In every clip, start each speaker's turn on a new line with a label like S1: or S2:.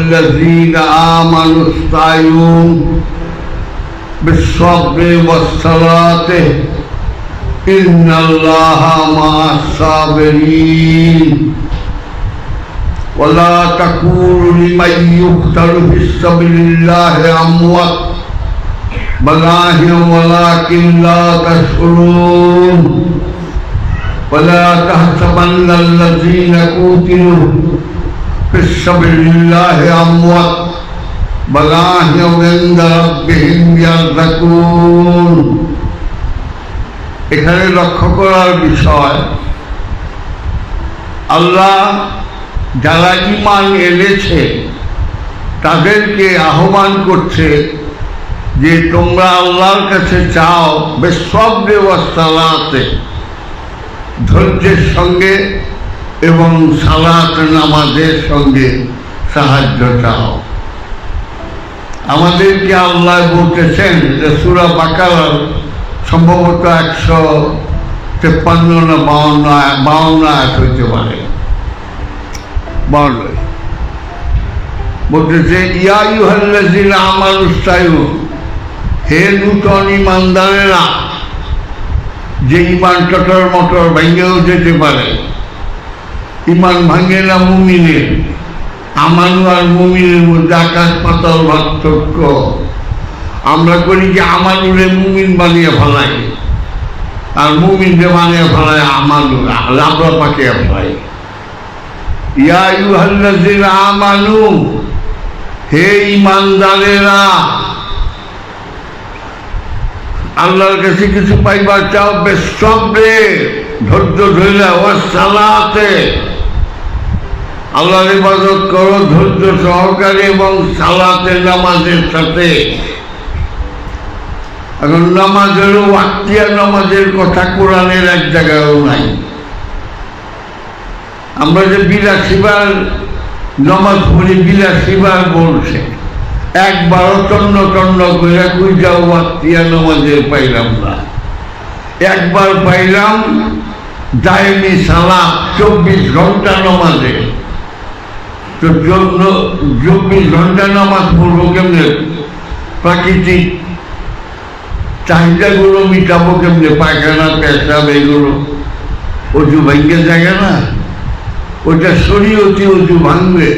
S1: আইয়ুহাল্লাযীনা আমানু ইসতাঈনু বিস-সাবরি ওয়াস-সালাতি ইন্নাল্লাহা মা'আস-সাবিরিন ওয়া লা তাকুলু লিমান ইউকতালু ফিস-সাবিলিল্লাহি আমওয়াত বাল আহইয়ুন ওয়ালাকিন লা তাশউরুন ولا تحسبن الذين قتلوا في سبيل الله أموات بل أحياء عند ربهم يرزقون। এখানে লক্ষ্য করার বিষয়, আল্লাহ যারা ঈমান এনেছে তাদেরকে আহ্বান করছে যে তোমরা আল্লাহর কাছে চাও বিস-সাবরি ওয়াস-সালাতে, ধৈর্যের সঙ্গে এবং সালাত নামাজের সঙ্গে সাহায্য চাও। আমাদেরকে আল্লাহ বলতেছেন যে সূরা বাকারার সম্ভবত 153 না 52 আয়াত হইতে পারে, বলতেছে ইয়া আইয়ুহাল্লাযীনা আমানু ইসতাঈনু, হে নূতন ঈমানদারেরা, যে ইমান টটর মটর ভেঙেও যেতে পারে। ইমান ভাঙে না মুমিনের, আমানু আর মুমিনের মধ্যে আকাশ পাতাল পার্থক্য। আমরা করি যে আমানুরে মুমিন বানিয়ে ফেলাই আর মুমিনকে বানিয়ে ফেলাই আমানু লাবড়া পাকিয়ে ফেলাই। ইয়া আইয়ুহাল্লাযীনা আমানু, হে ইমানদারেরা, আল্লাহর কাছে কিছু পাইবার চাও বিস-সাবরি, ধৈর্য ধইলা, ওয়াস-সালাতে, আল্লাহর ইবাদত করো ধৈর্য সহকারে এবং সালাতে নামাজের সাথে। এখন নামাজের ওয়াক্তিয়া নামাজের কথা কোরআনের এক জায়গায়ও নাই। আমরা যে 82 বার নামাজ পড়ি, 82 বার বলছে, একবারও তন্ন তন্ন করে কই যাও ওয়াক্তিয়া নামাজের পাইলাম না। একবার পাইলাম দায়েমি সালাত 24 ঘন্টা নামাজে। তো 24 ঘন্টা নামাজ পড়বো কেমনে? প্রাকৃতিক চাহিদাগুলো মিটাবো কেমনে? পায়খানা পেশাব এগুলো অজু ভাঙ্গে জায়গা না, ওটা শরীয়তি অজু ভাঙবে,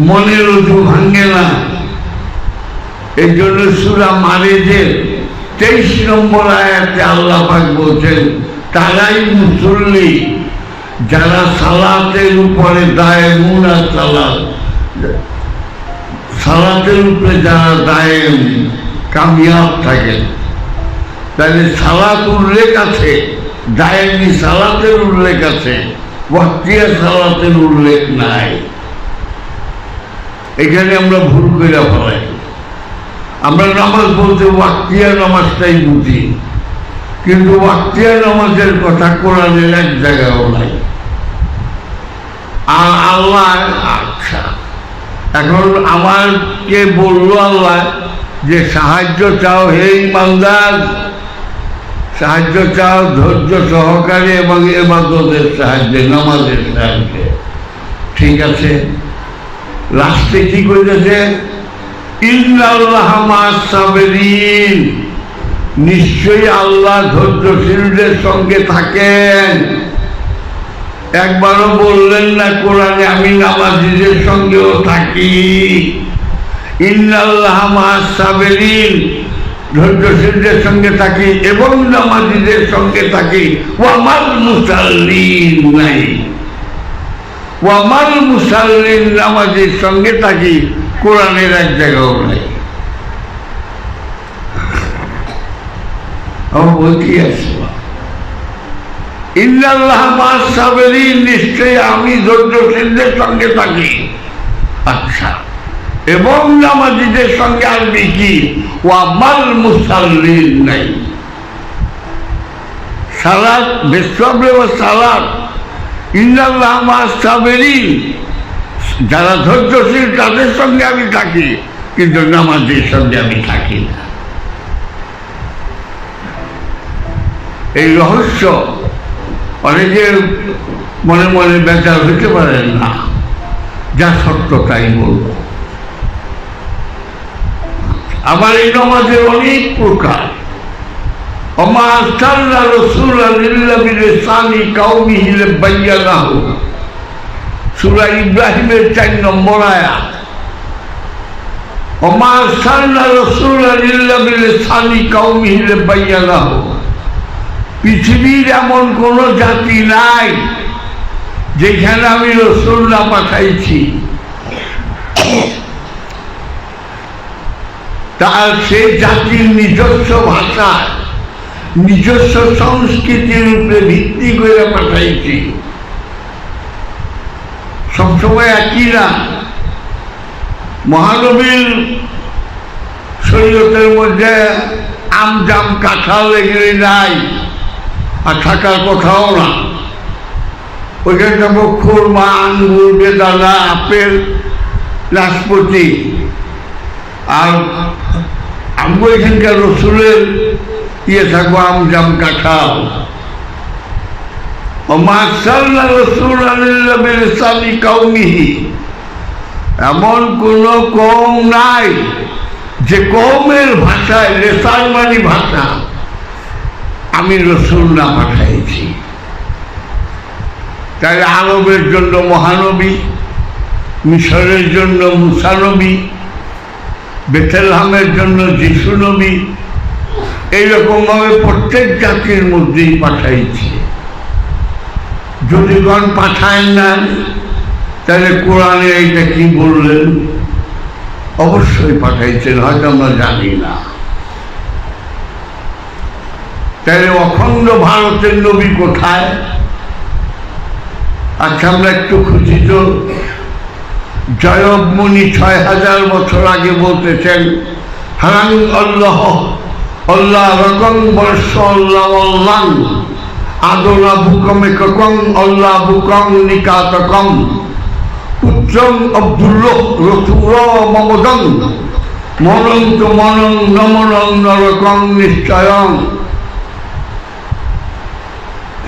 S1: মনের অজু ভাঙ্গে না। এই জন্য সূরা মারেজের 23 নম্বর আয়াতে আল্লাহ পাক বলছেন তারাই মুসল্লি যারা সালাতের উপরে দায়েমুন, আর সালাতের উপরে যারা দায়েম কামিয়াব থাকেন। তাহলে সালাত উল্লেখ আছে, দায়েমি সালাতের উল্লেখ আছে, ওয়াক্তিয়া সালাতের উল্লেখ নাই। এখানে আমরা ভুল করে ফেলাই। আমরা নামাজ বলতে ওয়াক্তিয়া নামাজটাই বুঝি, কিন্তু ওয়াক্তিয়া নামাজের কথা কোরআনের এক জায়গাও নাই। আর আল্লাহ, আচ্ছা, এখন আমাকে বললো আল্লাহ যে সাহায্য চাও হে ইমানদার, সাহায্য চাও ধৈর্য সহকারে এবং ইবাদতের সাহায্যে, নামাজের সাহায্যে। ঠিক আছে, লাস্টে কি কইতেছে? ইন্নাল্লাহা মা'আস-সাবিরিন, নিশ্চয়ই আল্লাহ ধৈর্যশীলদের সঙ্গে থাকেন। একবারও বললেন না কোরআনে আমি নামাজীদের সঙ্গেও থাকি। ইন্নাল্লাহা মা'আস-সাবিরিন, ধৈর্যশীলদের সঙ্গে থাকি এবং নামাজীদের সঙ্গে থাকি। ওয়া মাল মুসাল্লিন নাই, ওয়া মাল মুসাল্লিন, নামাজীর সঙ্গে থাকি কোরআনের এক জায়গাও নাই। বলছি আসবা ইন্নাল্লাহা মা'আস-সাবিরিন, নিশ্চয়ই আমি ধৈর্যশীলদের সঙ্গে থাকি। আচ্ছা, এবং নামাজীদের সঙ্গে আসবি কি? ওয়া মাল মুসাল্লিন নাই। সালাত বিস-সাবরি ওয়াস-সালাত, ইন্নাল্লাহা মা'আস-সাবিরিন, যারা ধৈর্যশীল তাদের সঙ্গে আমি থাকি, কিন্তু নামাজের সঙ্গে আমি থাকি না। এই রহস্য অনেকে মনে মনে বেচার হতে পারেন না। যা সত্য তাই বলব। আমার এই নামাজের অনেক প্রকার। ওমা আরসালনা রাসূলান ইল্লা বিলিসানি কওমিহি লিবায়্যিনাহু, সূরা ইব্রাহিমের 4 নম্বর আয়াত। ওমা আরসালনা রাসূলান ইল্লা বিলিসানি কওমিহি লিবায়্যিনাহু, পৃথিবীর এমন কোন জাতি নাই যেখানে আমি রাসূল না পাঠাইছি তার সেই জাতির নিজস্ব ভাষা, নিজস্ব সংস্কৃতির উপরে ভিত্তি করে পাঠাইছি। সবসময় একই না। মহানবীর শরীয়তের মধ্যে আম জাম কাঁঠাল এগুলি নাই, আর থাকার কথাও না। ওইখানে থাকবো খুরমা, আঙ্গুর, বেদানা, আপেল, নাশপাতি। আর আমগো এখানকার রসুলের থাকবো আম জাম কাঁঠাল। এমন কোন কওম নাই যে কওমের ভাষায়, রেসাল মানে ভাষা, আমি রসুল না পাঠাইছি। তাই আরবের জন্য মহানবী, মিশরের জন্য মুসা নবী, বেথেলহামের জন্য যিশু নবী, এইরকম ভাবে প্রত্যেক জাতির মধ্যেই পাঠাইছি। যদি গণ পাঠায় না, তাহলে কোরআনে এইটা কি বললেন? অবশ্যই পাঠাইছেন, হয়তো আমরা জানি না। তাহলে অখণ্ড ভারতের নবী কোথায়? আচ্ছা, আমরা একটু খুঁজি তো। জয়ব মুনি ৬০০০ বছর আগে বলতেছেন, হারাং আল্লাহ আল্লাহ রকম বর্ষ আল্লাহ আল্লাহ আদোলা ভূকমে ককং আল্লাহ ভূকং নিকাতকম পুত্রং আব্দুল্লাহ রসুর মমদং মনং তো মনং নমনং নরকং নিশ্চয়ং।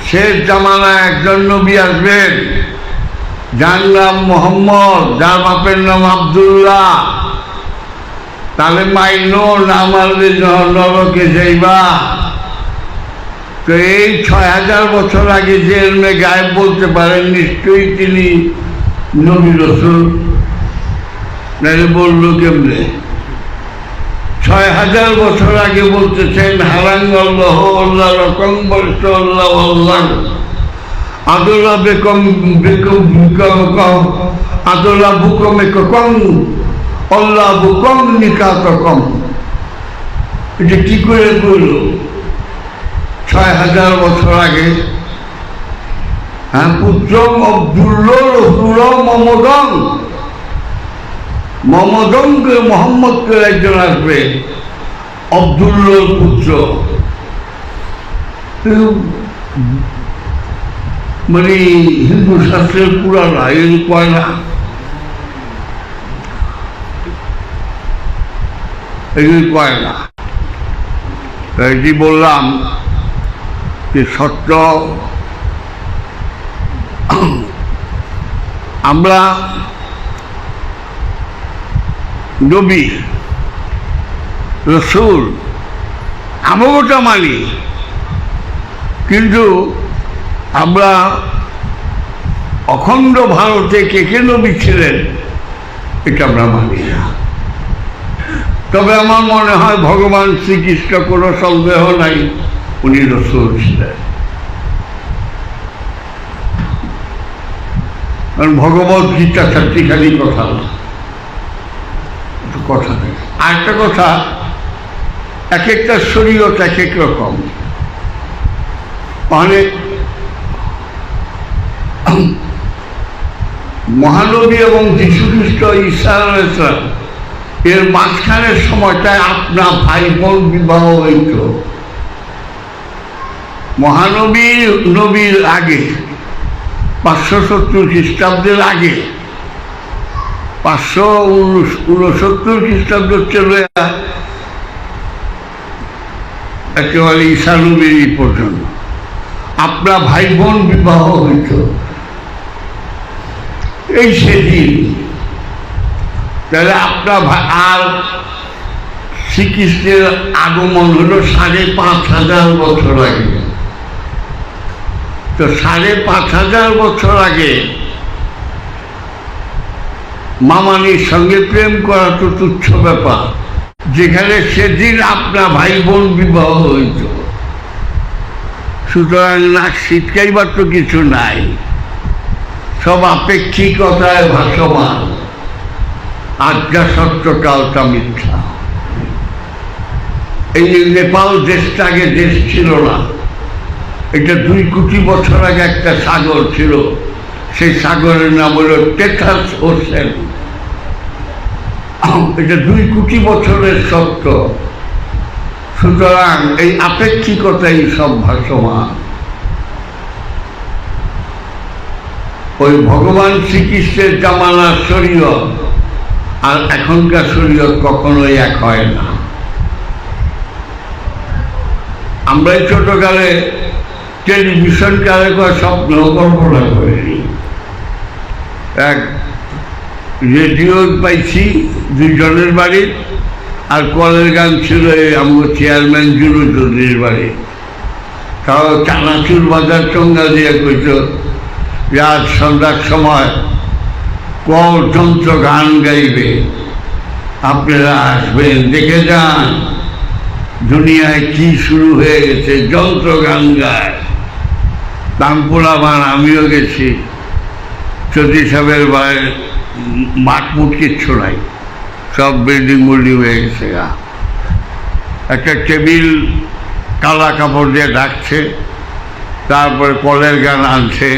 S1: শেষ জামানায় একজন নবী আসবেন, যার নাম মোহাম্মদ, যার বাপের নাম আব্দুল্লাহ। তাহলে মাইনো না মারলে নরকে যাইবা। তো এই ৬০০০ বছর আগে যে এলমে গায়েব বলতে পারেন, নিশ্চয়ই তিনি নবী রসুল। নাহলে বললো কেমনে? ৬০০০ বছর আগে বলতেছেন, হারাং আল্লাহ আল্লাহ রকম বর্ষ আল্লাহ আল্লাহ আদোলা বেকম বেকম আদোলা বুকমে ককং আল্লাহ বুকম নিকাতকম। এটা কি করে বলল ৬০০০ বছর আগে? হ্যাঁ, পুত্র আব্দুল্লাহ রসুল মমদং, মমদংকে মোহাম্মদকে একজন আসবে, আব্দুল্লাহর পুত্র। মানে হিন্দু শাস্ত্রের পুরানা এই কয় না, এগুলি কয় না। এটি বললাম যে সত্য। আমরা নবী রসুল আমগোটা মানি, কিন্তু আমরা অখণ্ড ভারতে কে কে নবী ছিলেন এটা আমরা মানি না। তবে আমার মনে হয় ভগবান শ্রীকৃষ্ণ কোনো সন্দেহ নাই, উনি রসুল ছিলেন। কারণ ভগবত গীতা চারটিখানি কথা না, কথা নেই। আরেকটা কথা, এক একটা শরীয়ত এক এক রকম। অনেক মহানবী এবং যীশু খ্রিস্ট ঈসা আলাইহিস সালাম এর মাঝখানের সময়টায় আপনা ভাই বোন বিবাহ হইত। মহানবী নবীর আগে 570 খ্রিস্টাব্দের আগে, 569 খ্রিস্টাব্দ চলে একেবারে ঈসা নবীর পর্যন্ত আপনা ভাই বোন বিবাহ হইত। এই সেদিন তাহলে আপনার আর শ্রীকৃষ্ণের আগমন হলো 5,500 বছর আগে। তো 5,500 বছর আগে মামানির সঙ্গে প্রেম করা তো তুচ্ছ ব্যাপার, যেখানে সেদিন আপনার ভাই বোন বিবাহ হইত। সুতরাং নাক শীতকাইবার তো কিছু নাই, সব আপেক্ষিকতায় ভাসমান, আজ্ঞা সত্যটা ওটা মিথ্যা। এই নেপাল দেশটা আগে দেশ ছিল না, এটা 2 কোটি বছর আগে একটা সাগর ছিল, সেই সাগরের নাম হলো টেথাস ওশেন। এটা 2 কোটি বছরের সত্য। সুতরাং এই আপেক্ষিকতাই সব ভাসমান। ওই ভগবান শ্রীকৃষ্ণের জামানার শরীয়ত আর এখনকার শরীয়ত কখনোই এক হয় না। আমরা ছোটকালে টেলিভিশন কালে স্বপ্ন কল্পনা করিনি। এক রেডিও পাইছি 2 জনের বাড়ি, আর কলের গান ছিল আমার চেয়ারম্যান জুলু চৌধুরীর বাড়ি। তাও চানাচুর বাজার চঙ্গা দিয়ে কইত রাত সন্ধ্যার সময় কল যন্ত্র গান গাইবে, আপনারা আসবেন, দেখে যান দুনিয়ায় কি শুরু হয়ে গেছে, যন্ত্র গান গায়। তামপুরামান আমিও গেছি, চৌধুরী সাহেবের বাড়ির মাঠ মুঠ কিচ্ছু নাই, সব বিল্ডিং মুল্ডিং হয়ে গেছে। একটা টেবিল কালা কাপড় দিয়ে ঢাকছে, তারপরে কলের গান আনছে,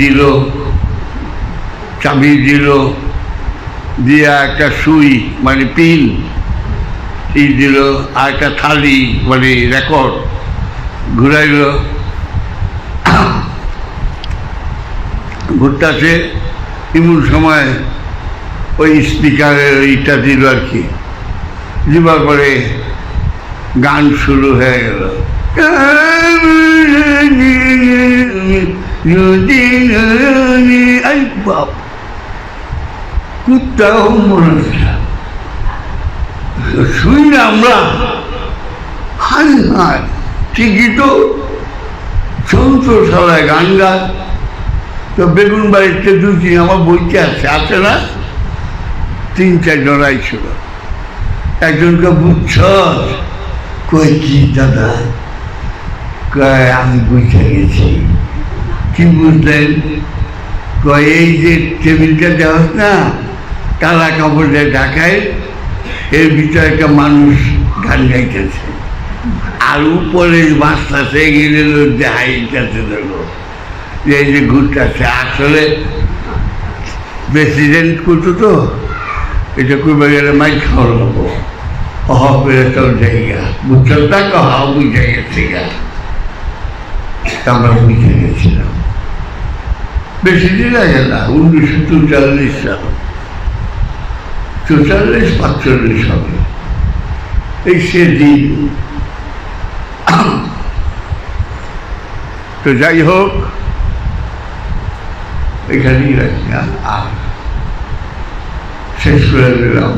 S1: দিল, চাবি দিল, দিয়ে একটা সুই মানে পিন দিল, আর একটা থালি মানে রেকর্ড ঘুরাইল, ঘুরতেছে। এমন সময় ওই স্পিকারের ওইটা দিল আর কি, দিবার পরে গান শুরু হয়ে গেল। কুত্তাও মনে শুই না আমরা, হাই হাই ঠিকই তো যন্ত্রশালায় গান গায়। তো বেগুন বাড়িতে 2-3 আমার বইতে আছে না, 3-4 জনাই ছিল। একজনকে বুঝছ, কই কি দাদা, কয় আমি বুঝে গেছি। কি বুঝলেন? কয় এই যে টেবিলটা দেওয়া না কালা কাপড় দিয়ে ঢাকায়, এর ভিতরে একটা মানুষ গান গাইতেছে, আর উপরে বাঁচতেছে গেলে হাইটাতে দেখো এই যে ঘুরতেছে। আসলে প্রেসিডেন্ট করতো তো, এটা করবে গেলে মাইক খাওয়া লাগবো, পেরে তোর জায়গা বুঝছো না, কহাও বুঝে গেছে গা। আমরা বুঝে গেছিলাম, বেশি দিন আগে না, 1944 সাল, 44-45 হবে এই সেদিন। তো যাই হোক, এখানেই রাখি, আর শেষ করে দিলাম।